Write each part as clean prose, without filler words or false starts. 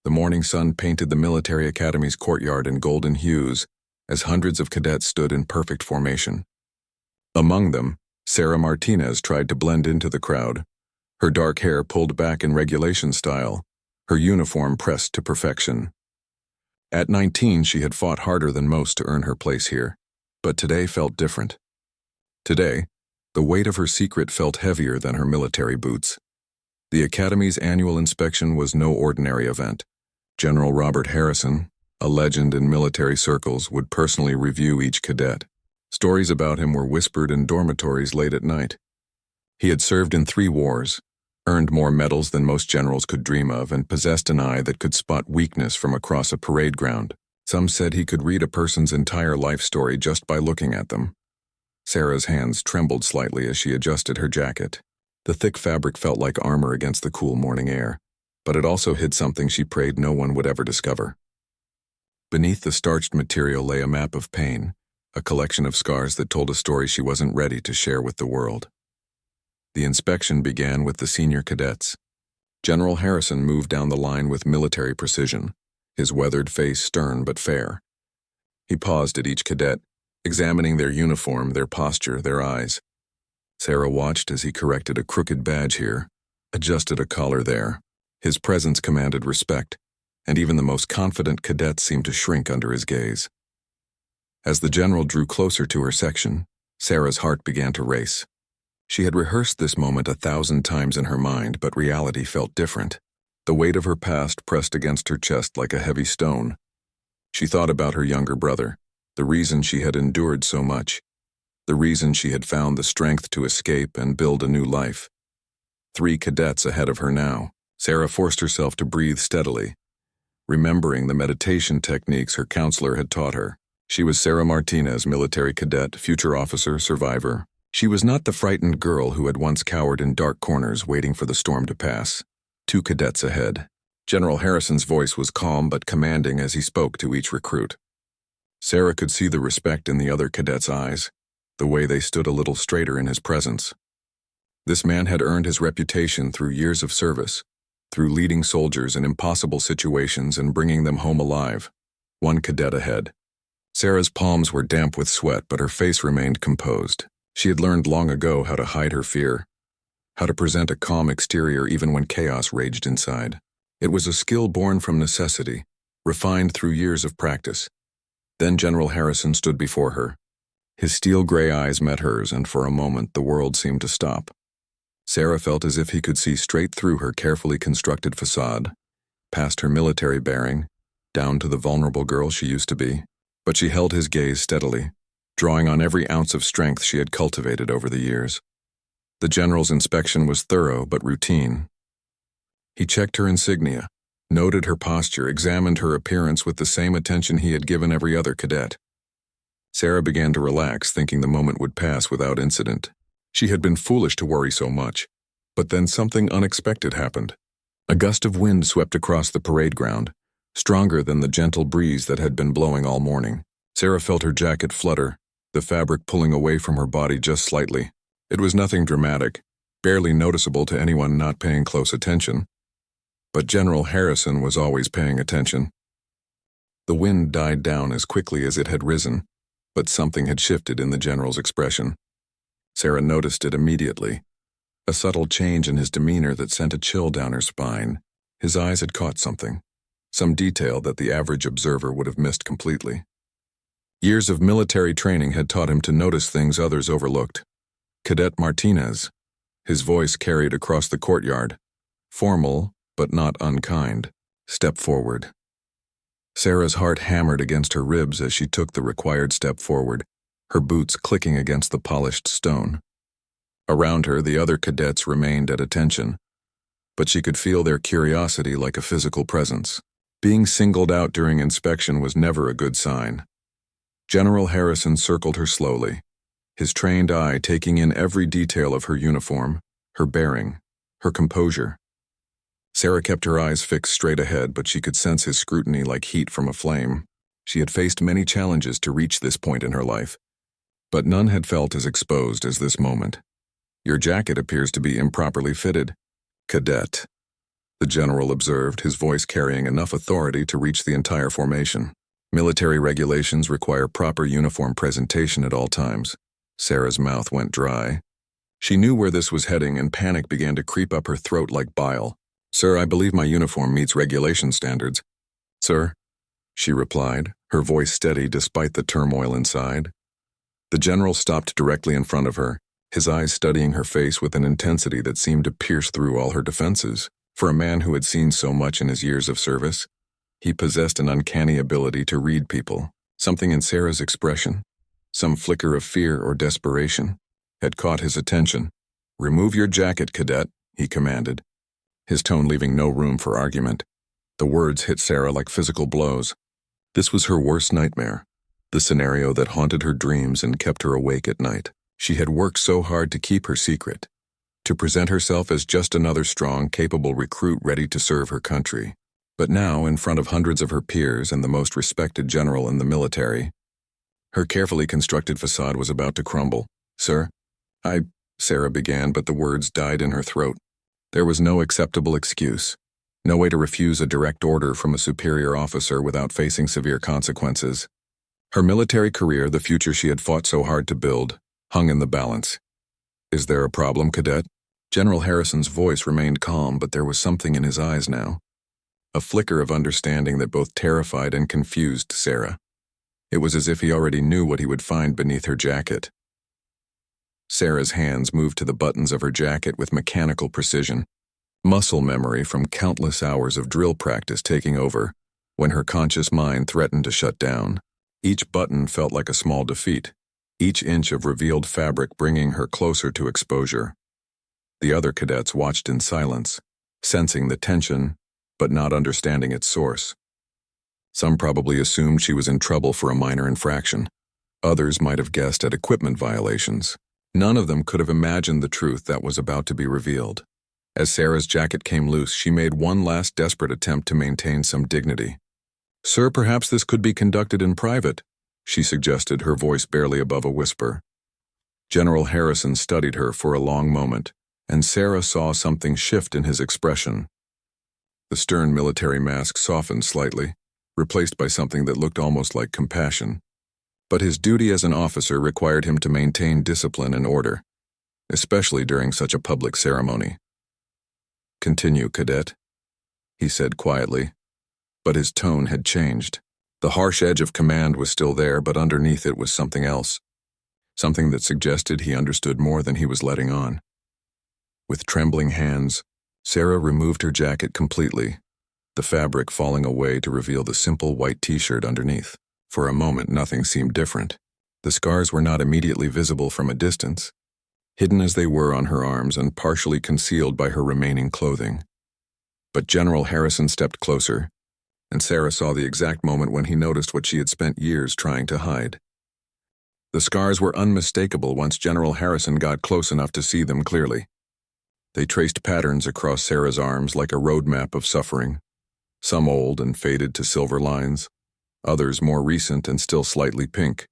The morning sun painted the military academy's courtyard in golden hues as hundreds of cadets stood in perfect formation. Among them, Sarah Martinez tried to blend into the crowd, her dark hair pulled back in regulation style, her uniform pressed to perfection. At 19, she had fought harder than most to earn her place here, but today felt different. Today, the weight of her secret felt heavier than her military boots. The Academy's annual inspection was no ordinary event. General Robert Harrison, a legend in military circles, would personally review each cadet. Stories about him were whispered in dormitories late at night. He had served in 3 wars, earned more medals than most generals could dream of, and possessed an eye that could spot weakness from across a parade ground. Some said he could read a person's entire life story just by looking at them. Sarah's hands trembled slightly as she adjusted her jacket. The thick fabric felt like armor against the cool morning air, but it also hid something she prayed no one would ever discover. Beneath the starched material lay a map of pain, a collection of scars that told a story she wasn't ready to share with the world. The inspection began with the senior cadets. General Harrison moved down the line with military precision, his weathered face stern but fair. He paused at each cadet, examining their uniform, their posture, their eyes. Sarah watched as he corrected a crooked badge here, adjusted a collar there. His presence commanded respect, and even the most confident cadets seemed to shrink under his gaze. As the general drew closer to her section, Sarah's heart began to race. She had rehearsed this moment 1,000 times in her mind, but reality felt different. The weight of her past pressed against her chest like a heavy stone. She thought about her younger brother, the reason she had endured so much, the reason she had found the strength to escape and build a new life. 3 cadets ahead of her now. Sarah forced herself to breathe steadily, remembering the meditation techniques her counselor had taught her. She was Sarah Martinez, military cadet, future officer, survivor. She was not the frightened girl who had once cowered in dark corners waiting for the storm to pass. 2 cadets ahead. General Harrison's voice was calm but commanding as he spoke to each recruit. Sarah could see the respect in the other cadets' eyes, the way they stood a little straighter in his presence. This man had earned his reputation through years of service, through leading soldiers in impossible situations and bringing them home alive. 1 cadet ahead. Sarah's palms were damp with sweat, but her face remained composed. She had learned long ago how to hide her fear, how to present a calm exterior even when chaos raged inside. It was a skill born from necessity, refined through years of practice. Then General Harrison stood before her. His steel-gray eyes met hers, and for a moment the world seemed to stop. Sarah felt as if he could see straight through her carefully constructed facade, past her military bearing, down to the vulnerable girl she used to be. But she held his gaze steadily, drawing on every ounce of strength she had cultivated over the years. The general's inspection was thorough but routine. He checked her insignia, noted her posture, examined her appearance with the same attention he had given every other cadet. Sarah began to relax, thinking the moment would pass without incident. She had been foolish to worry so much, but then something unexpected happened. A gust of wind swept across the parade ground, stronger than the gentle breeze that had been blowing all morning. Sarah felt her jacket flutter, the fabric pulling away from her body just slightly. It was nothing dramatic, barely noticeable to anyone not paying close attention. But General Harrison was always paying attention. The wind died down as quickly as it had risen, but something had shifted in the general's expression. Sarah noticed it immediately, a subtle change in his demeanor that sent a chill down her spine. His eyes had caught something, some detail that the average observer would have missed completely. Years of military training had taught him to notice things others overlooked. Cadet Martinez. His voice carried across the courtyard, formal but not unkind. Step forward. Sarah's heart hammered against her ribs as she took the required step forward, her boots clicking against the polished stone. Around her, the other cadets remained at attention, but she could feel their curiosity like a physical presence. Being singled out during inspection was never a good sign. General Harrison circled her slowly, his trained eye taking in every detail of her uniform, her bearing, her composure. Sarah kept her eyes fixed straight ahead, but she could sense his scrutiny like heat from a flame. She had faced many challenges to reach this point in her life, but none had felt as exposed as this moment. Your jacket appears to be improperly fitted. Cadet. the general observed, his voice carrying enough authority to reach the entire formation. Military regulations require proper uniform presentation at all times. Sarah's mouth went dry. She knew where this was heading, and panic began to creep up her throat like bile. "Sir, I believe my uniform meets regulation standards." "Sir," she replied, her voice steady despite the turmoil inside. The general stopped directly in front of her, his eyes studying her face with an intensity that seemed to pierce through all her defenses. For a man who had seen so much in his years of service, he possessed an uncanny ability to read people. Something in Sarah's expression, some flicker of fear or desperation, had caught his attention. "Remove your jacket, cadet," he commanded, his tone leaving no room for argument. The words hit Sarah like physical blows. This was her worst nightmare, the scenario that haunted her dreams and kept her awake at night. She had worked so hard to keep her secret, to present herself as just another strong, capable recruit ready to serve her country. But now, in front of hundreds of her peers and the most respected general in the military, her carefully constructed facade was about to crumble. "Sir, Sarah began, but the words died in her throat. There was no acceptable excuse, no way to refuse a direct order from a superior officer without facing severe consequences. Her military career, the future she had fought so hard to build, hung in the balance. "Is there a problem, cadet?" General Harrison's voice remained calm, but there was something in his eyes now. A flicker of understanding that both terrified and confused Sarah. It was as if he already knew what he would find beneath her jacket. Sarah's hands moved to the buttons of her jacket with mechanical precision, muscle memory from countless hours of drill practice taking over when her conscious mind threatened to shut down. Each button felt like a small defeat, each inch of revealed fabric bringing her closer to exposure. The other cadets watched in silence, sensing the tension, but not understanding its source. Some probably assumed she was in trouble for a minor infraction. Others might have guessed at equipment violations. None of them could have imagined the truth that was about to be revealed. As Sarah's jacket came loose, she made one last desperate attempt to maintain some dignity. "Sir, perhaps this could be conducted in private," she suggested, her voice barely above a whisper. General Harrison studied her for a long moment, and Sarah saw something shift in his expression. The stern military mask softened slightly, replaced by something that looked almost like compassion. But his duty as an officer required him to maintain discipline and order, especially during such a public ceremony. "Continue, cadet," he said quietly, but his tone had changed. The harsh edge of command was still there, but underneath it was something else, something that suggested he understood more than he was letting on. With trembling hands, Sarah removed her jacket completely, the fabric falling away to reveal the simple white t-shirt underneath. For a moment, nothing seemed different. The scars were not immediately visible from a distance, hidden as they were on her arms and partially concealed by her remaining clothing. But General Harrison stepped closer, and Sarah saw the exact moment when he noticed what she had spent years trying to hide. The scars were unmistakable once General Harrison got close enough to see them clearly. They traced patterns across Sarah's arms like a roadmap of suffering, some old and faded to silver lines, others more recent and still slightly pink.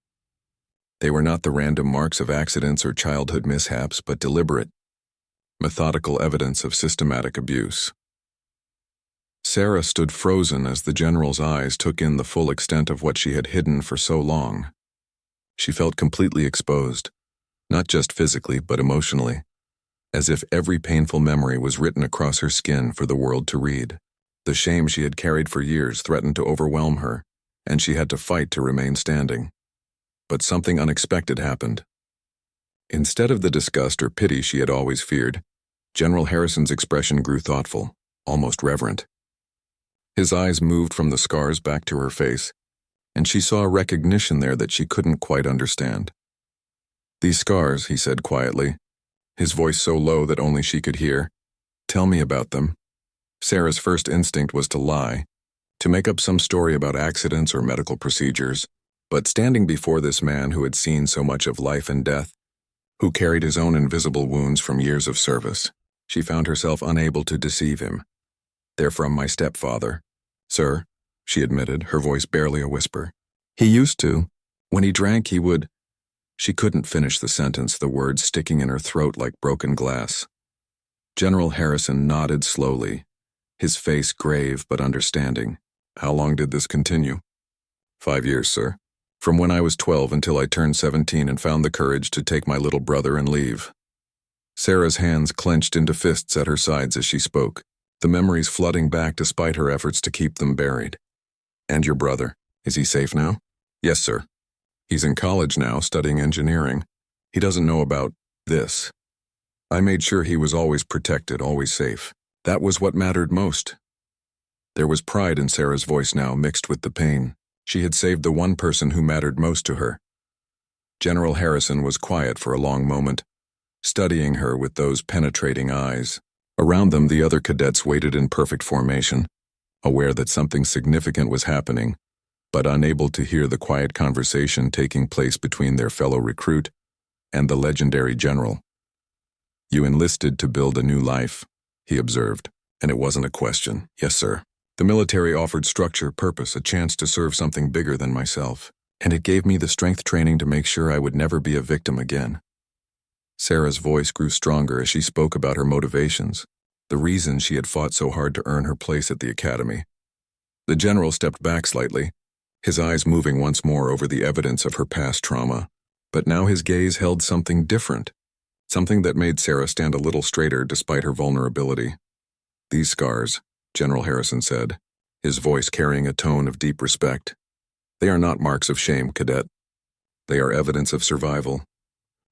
They were not the random marks of accidents or childhood mishaps, but deliberate, methodical evidence of systematic abuse. Sarah stood frozen as the general's eyes took in the full extent of what she had hidden for so long. She felt completely exposed, not just physically but emotionally, as if every painful memory was written across her skin for the world to read. The shame she had carried for years threatened to overwhelm her, and she had to fight to remain standing. But something unexpected happened. Instead of the disgust or pity she had always feared, General Harrison's expression grew thoughtful, almost reverent. His eyes moved from the scars back to her face, and she saw a recognition there that she couldn't quite understand. "These scars," he said quietly, his voice so low that only she could hear. "Tell me about them." Sarah's first instinct was to lie, to make up some story about accidents or medical procedures, but standing before this man who had seen so much of life and death, who carried his own invisible wounds from years of service, she found herself unable to deceive him. "They're from my stepfather, sir," she admitted, her voice barely a whisper. "He used to. When he drank, he would—" She couldn't finish the sentence, the words sticking in her throat like broken glass. General Harrison nodded slowly, his face grave but understanding. How long did this continue? 5 years, sir. From when I was 12 until I turned 17 and found the courage to take my little brother and leave. Sarah's hands clenched into fists at her sides as she spoke, the memories flooding back despite her efforts to keep them buried. And your brother, is he safe now? Yes, sir. He's in college now, studying engineering. He doesn't know about this. I made sure he was always protected, always safe. That was what mattered most. There was pride in Sarah's voice now, mixed with the pain. She had saved the one person who mattered most to her. General Harrison was quiet for a long moment, studying her with those penetrating eyes. Around them, the other cadets waited in perfect formation, aware that something significant was happening, but unable to hear the quiet conversation taking place between their fellow recruit and the legendary general. You enlisted to build a new life, he observed, and it wasn't a question. Yes, sir. The military offered structure, purpose, a chance to serve something bigger than myself, and it gave me the strength training to make sure I would never be a victim again. Sarah's voice grew stronger as she spoke about her motivations, the reason she had fought so hard to earn her place at the academy. The general stepped back slightly, his eyes moving once more over the evidence of her past trauma, but now his gaze held something different, something that made Sarah stand a little straighter despite her vulnerability. These scars, General Harrison said, his voice carrying a tone of deep respect. They are not marks of shame, cadet. They are evidence of survival.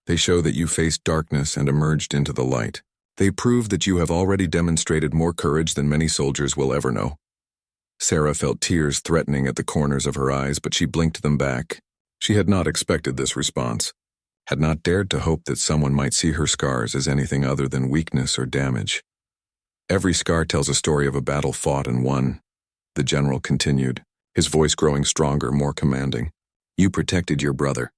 They show that you faced darkness and emerged into the light. They prove that you have already demonstrated more courage than many soldiers will ever know. Sarah felt tears threatening at the corners of her eyes, but she blinked them back. She had not expected this response, had not dared to hope that someone might see her scars as anything other than weakness or damage. Every scar tells a story of a battle fought and won, the general continued, his voice growing stronger, more commanding. You protected your brother.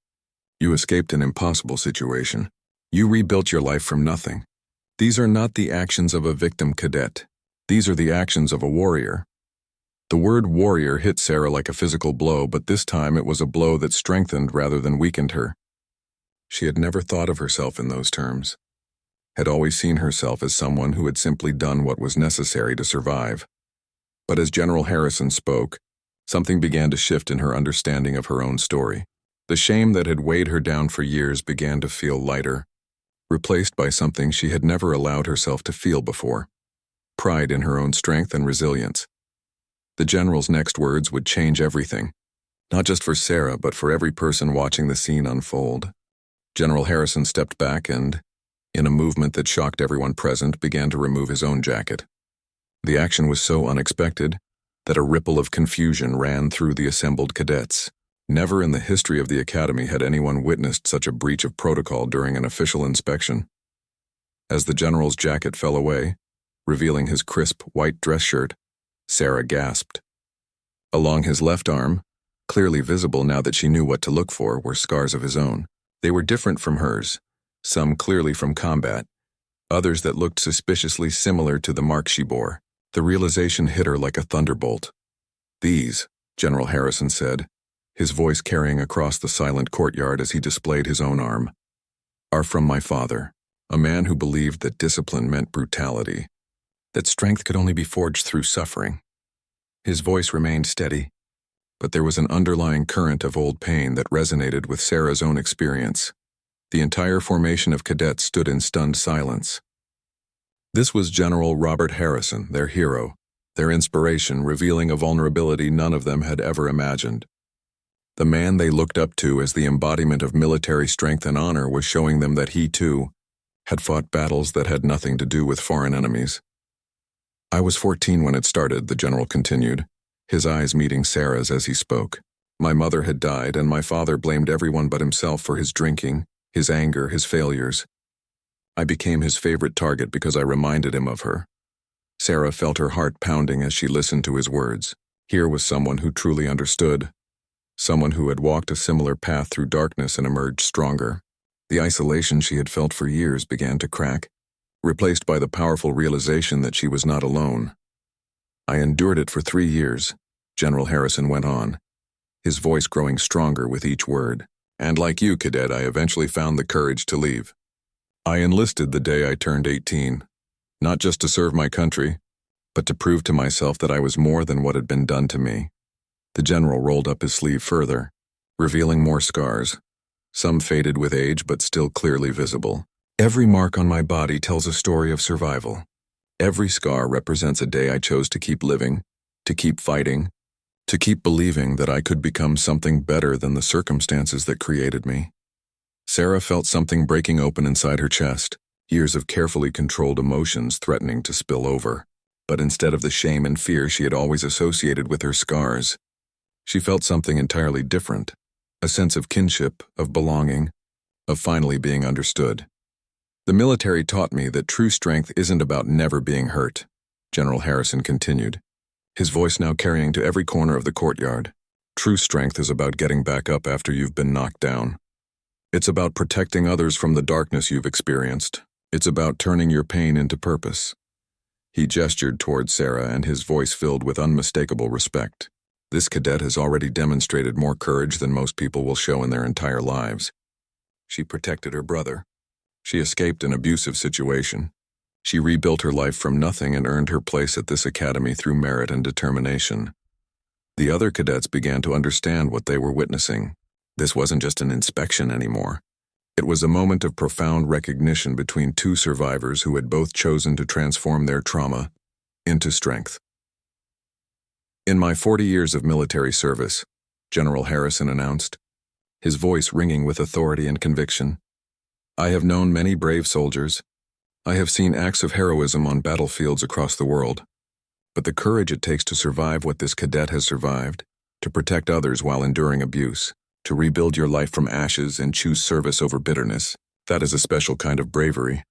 You escaped an impossible situation. You rebuilt your life from nothing. These are not the actions of a victim cadet. These are the actions of a warrior. The word warrior hit Sarah like a physical blow, but this time it was a blow that strengthened rather than weakened her. She had never thought of herself in those terms, had always seen herself as someone who had simply done what was necessary to survive. But as General Harrison spoke, something began to shift in her understanding of her own story. The shame that had weighed her down for years began to feel lighter, replaced by something she had never allowed herself to feel before: pride in her own strength and resilience. The general's next words would change everything, not just for Sarah, but for every person watching the scene unfold. General Harrison stepped back and, in a movement that shocked everyone present, began to remove his own jacket. The action was so unexpected that a ripple of confusion ran through the assembled cadets. Never in the history of the academy had anyone witnessed such a breach of protocol during an official inspection. As the general's jacket fell away, revealing his crisp white dress shirt, Sarah gasped. Along his left arm, clearly visible now that she knew what to look for, were scars of his own. They were different from hers, some clearly from combat, others that looked suspiciously similar to the marks she bore. The realization hit her like a thunderbolt. These, General Harrison said, his voice carrying across the silent courtyard as he displayed his own arm, are from my father, a man who believed that discipline meant brutality, that strength could only be forged through suffering. His voice remained steady, but there was an underlying current of old pain that resonated with Sarah's own experience. The entire formation of cadets stood in stunned silence. This was General Robert Harrison, their hero, their inspiration, revealing a vulnerability none of them had ever imagined. The man they looked up to as the embodiment of military strength and honor was showing them that he, too, had fought battles that had nothing to do with foreign enemies. I was 14 when it started, the general continued, his eyes meeting Sarah's as he spoke. My mother had died, and my father blamed everyone but himself for his drinking, his anger, his failures. I became his favorite target because I reminded him of her. Sarah felt her heart pounding as she listened to his words. Here was someone who truly understood, someone who had walked a similar path through darkness and emerged stronger. The isolation she had felt for years began to crack, replaced by the powerful realization that she was not alone. I endured it for 3 years, General Harrison went on, his voice growing stronger with each word. And like you, cadet, I eventually found the courage to leave. I enlisted the day I turned 18, not just to serve my country, but to prove to myself that I was more than what had been done to me. The general rolled up his sleeve further, revealing more scars, some faded with age but still clearly visible. Every mark on my body tells a story of survival. Every scar represents a day I chose to keep living, to keep fighting, to keep believing that I could become something better than the circumstances that created me. Sarah felt something breaking open inside her chest, years of carefully controlled emotions threatening to spill over. But instead of the shame and fear she had always associated with her scars, she felt something entirely different, a sense of kinship, of belonging, of finally being understood. The military taught me that true strength isn't about never being hurt, General Harrison continued, his voice now carrying to every corner of the courtyard. True strength is about getting back up after you've been knocked down. It's about protecting others from the darkness you've experienced. It's about turning your pain into purpose. He gestured toward Sarah, and his voice filled with unmistakable respect. This cadet has already demonstrated more courage than most people will show in their entire lives. She protected her brother. She escaped an abusive situation. She rebuilt her life from nothing and earned her place at this academy through merit and determination. The other cadets began to understand what they were witnessing. This wasn't just an inspection anymore. It was a moment of profound recognition between two survivors who had both chosen to transform their trauma into strength. In my 40 years of military service, General Harrison announced, his voice ringing with authority and conviction, I have known many brave soldiers. I have seen acts of heroism on battlefields across the world. But the courage it takes to survive what this cadet has survived, to protect others while enduring abuse, to rebuild your life from ashes and choose service over bitterness, that is a special kind of bravery.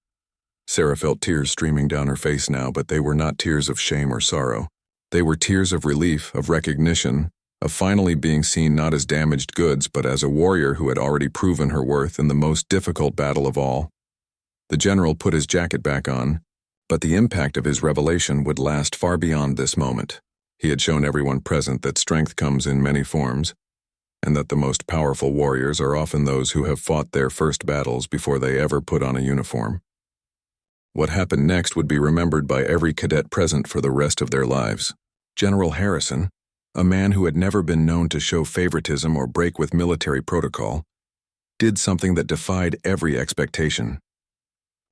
Sarah felt tears streaming down her face now, but they were not tears of shame or sorrow. They were tears of relief, of recognition, of finally being seen not as damaged goods but as a warrior who had already proven her worth in the most difficult battle of all. The general put his jacket back on, but the impact of his revelation would last far beyond this moment. He had shown everyone present that strength comes in many forms, and that the most powerful warriors are often those who have fought their first battles before they ever put on a uniform. What happened next would be remembered by every cadet present for the rest of their lives. General Harrison, a man who had never been known to show favoritism or break with military protocol, did something that defied every expectation.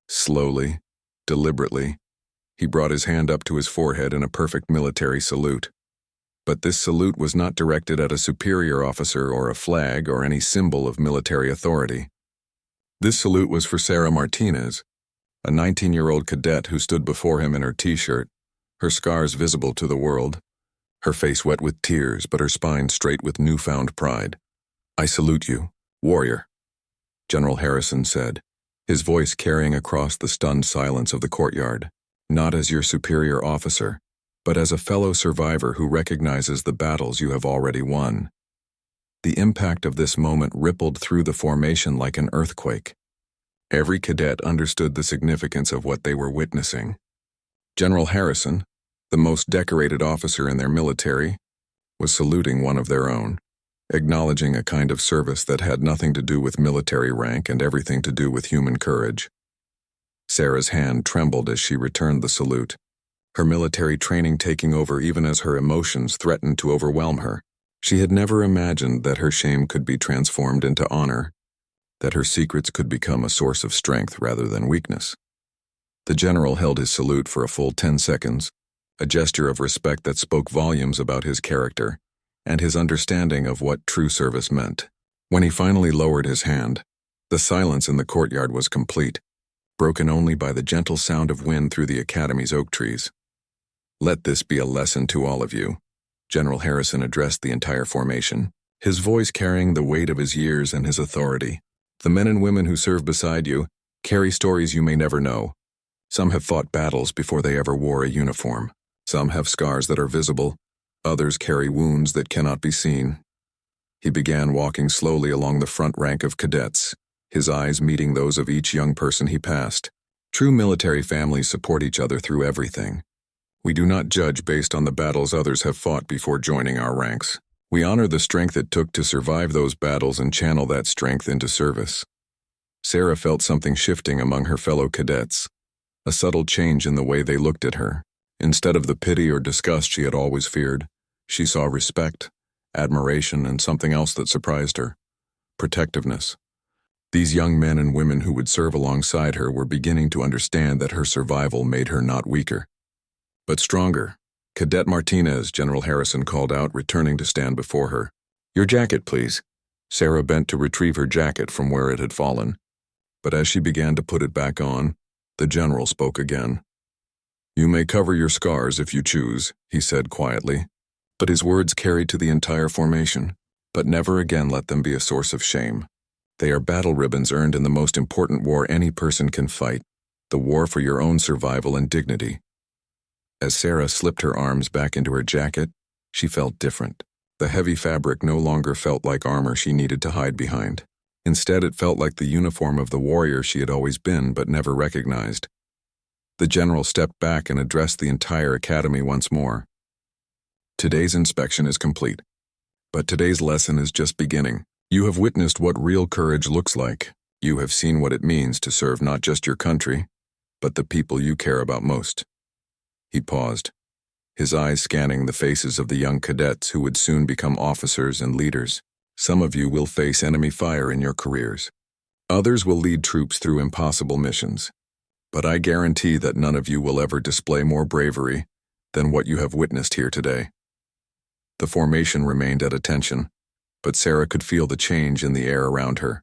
Slowly, deliberately, he brought his hand up to his forehead in a perfect military salute. But this salute was not directed at a superior officer or a flag or any symbol of military authority. This salute was for Sarah Martinez, a 19-year-old cadet who stood before him in her t-shirt, her scars visible to the world, her face wet with tears but her spine straight with newfound pride. I salute you, warrior, General Harrison said, his voice carrying across the stunned silence of the courtyard, not as your superior officer, but as a fellow survivor who recognizes the battles you have already won. The impact of this moment rippled through the formation like an earthquake. Every cadet understood the significance of what they were witnessing. General Harrison, the most decorated officer in their military, was saluting one of their own, acknowledging a kind of service that had nothing to do with military rank and everything to do with human courage. Sarah's hand trembled as she returned the salute, her military training taking over even as her emotions threatened to overwhelm her. She had never imagined that her shame could be transformed into honor, that her secrets could become a source of strength rather than weakness. The general held his salute for a full 10 seconds, a gesture of respect that spoke volumes about his character and his understanding of what true service meant. When he finally lowered his hand, the silence in the courtyard was complete, broken only by the gentle sound of wind through the academy's oak trees. Let this be a lesson to all of you, General Harrison addressed the entire formation, his voice carrying the weight of his years and his authority. The men and women who serve beside you carry stories you may never know. Some have fought battles before they ever wore a uniform. Some have scars that are visible. Others carry wounds that cannot be seen. He began walking slowly along the front rank of cadets, his eyes meeting those of each young person he passed. True military families support each other through everything. We do not judge based on the battles others have fought before joining our ranks. We honor the strength it took to survive those battles and channel that strength into service. Sarah felt something shifting among her fellow cadets, a subtle change in the way they looked at her. Instead of the pity or disgust she had always feared, she saw respect, admiration, and something else that surprised her: protectiveness. These young men and women who would serve alongside her were beginning to understand that her survival made her not weaker, but stronger. "Cadet Martinez," General Harrison called out, returning to stand before her. "Your jacket, please." Sarah bent to retrieve her jacket from where it had fallen, but as she began to put it back on, the general spoke again. "You may cover your scars if you choose," he said quietly, but his words carried to the entire formation. "But never again let them be a source of shame. They are battle ribbons earned in the most important war any person can fight, the war for your own survival and dignity." As Sarah slipped her arms back into her jacket, she felt different. The heavy fabric no longer felt like armor she needed to hide behind. Instead, it felt like the uniform of the warrior she had always been but never recognized. The general stepped back and addressed the entire academy once more. "Today's inspection is complete, but today's lesson is just beginning. You have witnessed what real courage looks like. You have seen what it means to serve not just your country, but the people you care about most." He paused, his eyes scanning the faces of the young cadets who would soon become officers and leaders. "Some of you will face enemy fire in your careers. Others will lead troops through impossible missions. But I guarantee that none of you will ever display more bravery than what you have witnessed here today." The formation remained at attention, but Sarah could feel the change in the air around her.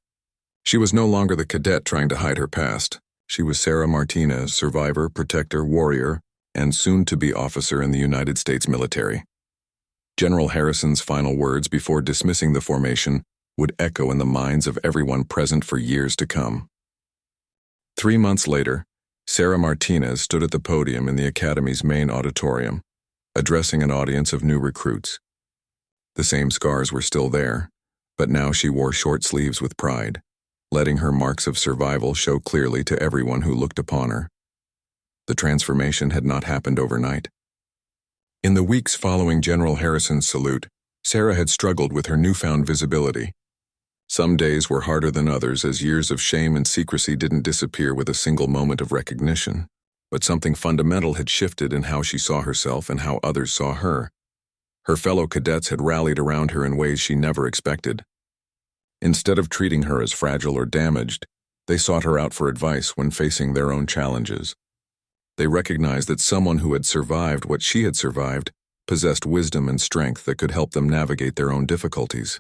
She was no longer the cadet trying to hide her past. She was Sarah Martinez, survivor, protector, warrior, and soon-to-be officer in the United States military. General Harrison's final words before dismissing the formation would echo in the minds of everyone present for years to come. 3 months later, Sarah Martinez stood at the podium in the Academy's main auditorium, addressing an audience of new recruits. The same scars were still there, but now she wore short sleeves with pride, letting her marks of survival show clearly to everyone who looked upon her. The transformation had not happened overnight. In the weeks following General Harrison's salute, Sarah had struggled with her newfound visibility. Some days were harder than others as years of shame and secrecy didn't disappear with a single moment of recognition, but something fundamental had shifted in how she saw herself and how others saw her. Her fellow cadets had rallied around her in ways she never expected. Instead of treating her as fragile or damaged, they sought her out for advice when facing their own challenges. They recognized that someone who had survived what she had survived possessed wisdom and strength that could help them navigate their own difficulties.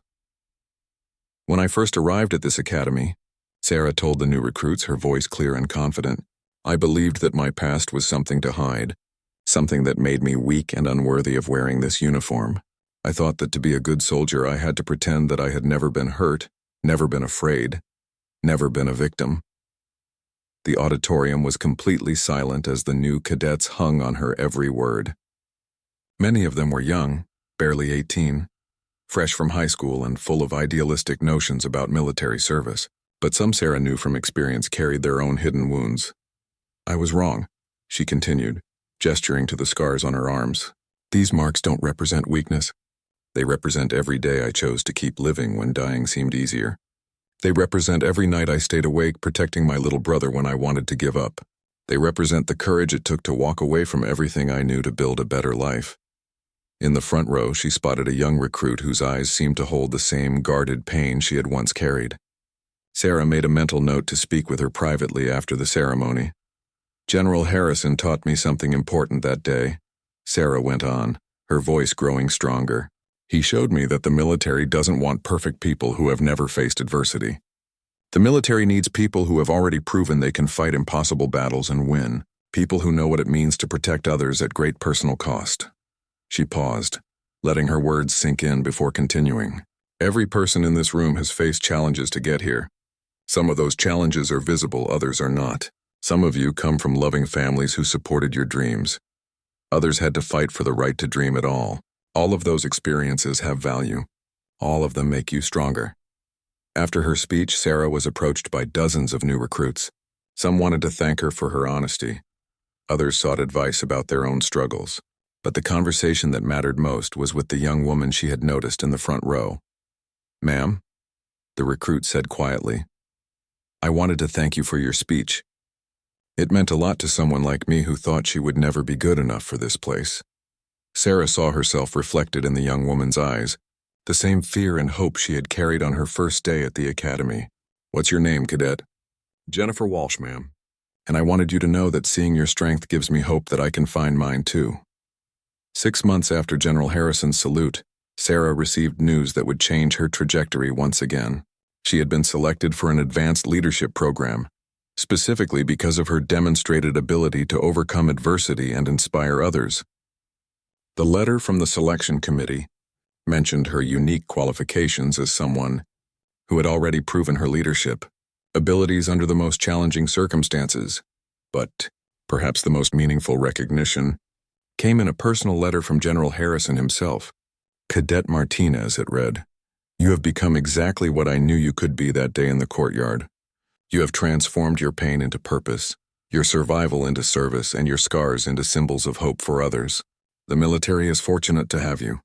"When I first arrived at this academy," Sarah told the new recruits, her voice clear and confident, "I believed that my past was something to hide, something that made me weak and unworthy of wearing this uniform. I thought that to be a good soldier I had to pretend that I had never been hurt, never been afraid, never been a victim." The auditorium was completely silent as the new cadets hung on her every word. Many of them were young, barely 18, fresh from high school and full of idealistic notions about military service, but some Sarah knew from experience carried their own hidden wounds. "I was wrong," she continued, gesturing to the scars on her arms. "These marks don't represent weakness. They represent every day I chose to keep living when dying seemed easier. They represent every night I stayed awake protecting my little brother when I wanted to give up. They represent the courage it took to walk away from everything I knew to build a better life." In the front row, she spotted a young recruit whose eyes seemed to hold the same guarded pain she had once carried. Sarah made a mental note to speak with her privately after the ceremony. "General Harrison taught me something important that day," Sarah went on, her voice growing stronger. "He showed me that the military doesn't want perfect people who have never faced adversity. The military needs people who have already proven they can fight impossible battles and win, people who know what it means to protect others at great personal cost." She paused, letting her words sink in before continuing. "Every person in this room has faced challenges to get here. Some of those challenges are visible, others are not. Some of you come from loving families who supported your dreams. Others had to fight for the right to dream at all. All of those experiences have value. All of them make you stronger." After her speech, Sarah was approached by dozens of new recruits. Some wanted to thank her for her honesty. Others sought advice about their own struggles. But the conversation that mattered most was with the young woman she had noticed in the front row. "Ma'am," the recruit said quietly, "I wanted to thank you for your speech. It meant a lot to someone like me who thought she would never be good enough for this place. Sarah saw herself reflected in the young woman's eyes, the same fear and hope she had carried on her first day at the academy. "What's your name, cadet?" "Jennifer Walsh, ma'am. And I wanted you to know that seeing your strength gives me hope that I can find mine too." 6 months after General Harrison's salute, Sarah received news that would change her trajectory once again. She had been selected for an advanced leadership program, specifically because of her demonstrated ability to overcome adversity and inspire others. The letter from the selection committee mentioned her unique qualifications as someone who had already proven her leadership abilities under the most challenging circumstances, but perhaps the most meaningful recognition came in a personal letter from General Harrison himself. "Cadet Martinez," it read, "you have become exactly what I knew you could be that day in the courtyard. You have transformed your pain into purpose, your survival into service, and your scars into symbols of hope for others. The military is fortunate to have you.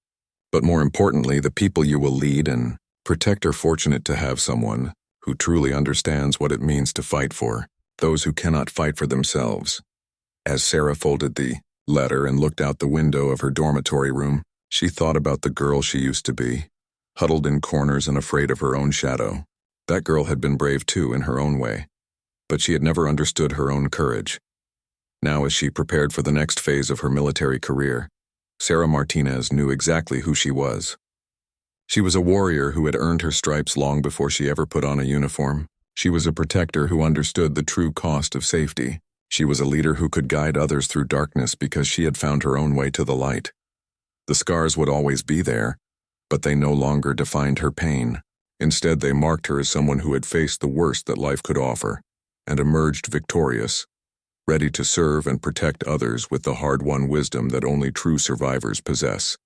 But more importantly, the people you will lead and protect are fortunate to have someone who truly understands what it means to fight for those who cannot fight for themselves." As Sarah folded the letter and looked out the window of her dormitory room, she thought about the girl she used to be, huddled in corners and afraid of her own shadow. That girl had been brave too in her own way, but she had never understood her own courage. Now, as she prepared for the next phase of her military career, Sarah Martinez knew exactly who she was. She was a warrior who had earned her stripes long before she ever put on a uniform. She was a protector who understood the true cost of safety. She was a leader who could guide others through darkness because she had found her own way to the light. The scars would always be there, but they no longer defined her pain. Instead, they marked her as someone who had faced the worst that life could offer and emerged victorious, ready to serve and protect others with the hard-won wisdom that only true survivors possess.